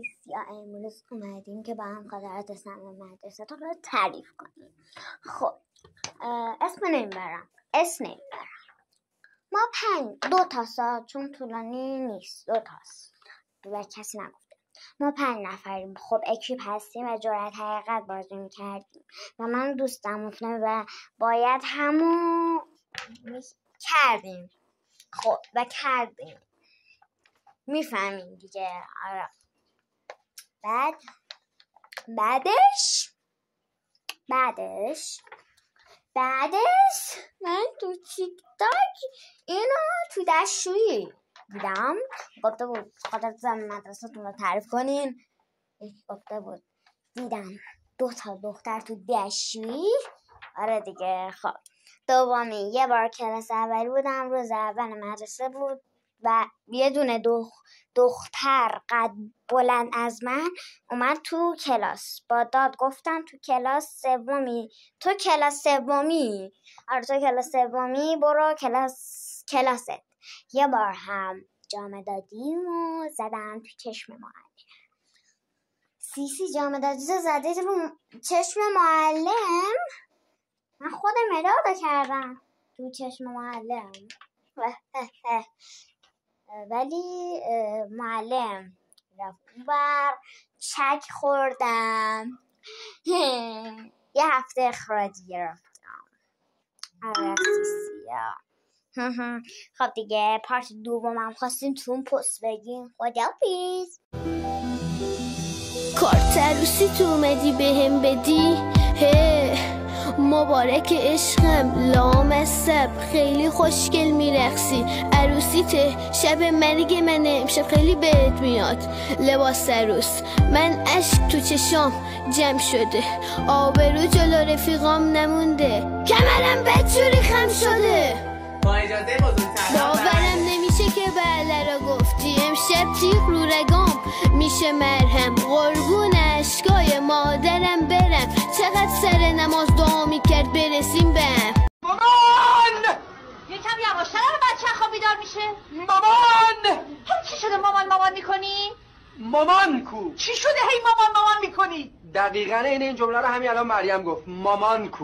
سیسیا امروز اومدیم که با هم قدرت اسم مدرسه تو رو تعریف کنیم. خب اسم نمیبرم. ما 2 ساعت چون طولانی نیست 2 تاست و کسی نگفته. ما 5 نفریم. خب اکیپ هستیم و جرأت حقیقت بازی میکردیم و من دوستم مطمئن و باید همون کردیم. خب و کردیم میفهمیم دیگه. آره. بعدش من تو تیک تاک اینو تو دستشویی دیدم. گفته بود خودت زن مدرسه‌تون رو تعریف کنین. گفته بود دیدم 2 تا دختر تو دستشویی. آره دیگه. خب دومی یه بار کلاس اولی بودم، روز اول مدرسه بود و یه دونه دختر قد بلند از من اومد تو کلاس با داد گفتن تو کلاس سومی. تو کلاس سومی. آره تو کلاس سومی، برو کلاست. یه بار هم جام دادیم و زدم تو چشم معلم. سیسی جام دادی زده رو چشم معلم. من خودم مداد کردم تو چشم معلم. ولی معلم رفت بر چک خوردم. یه هفته اخراجی گرفتم. آره سیسیا. خب دیگه پارت دومم خواستیم تو اون پست بگیم. خداحافظ. کارت عروسی تو اومدی بهم بدی. مبارک عشقم لامصب خیلی خوشگل میرقصی. عروسیته شب مرگ منه امشب خیلی بهت میاد لباس عروس. من اشک تو چشام جمع شده، آبرو جلو رفیقام نمونده، کمرم بدجوری خم شده. با اجازه بزرگتر باورم نمیشه که بله را گفتی. امشب تیغ رو رگام میشه مرهم، قربون اشکای مادرم برم. چقدر سر نماز دعا میکرد برسیم بهم. مامان! یکم یواشتر رو بچه خواب بیدار میشه. مامان! چی شده مامان میکنی؟ مامان کو؟ چی شده هی مامان میکنی؟ دقیقاً این جمله رو همین الان مریم گفت. مامان کو؟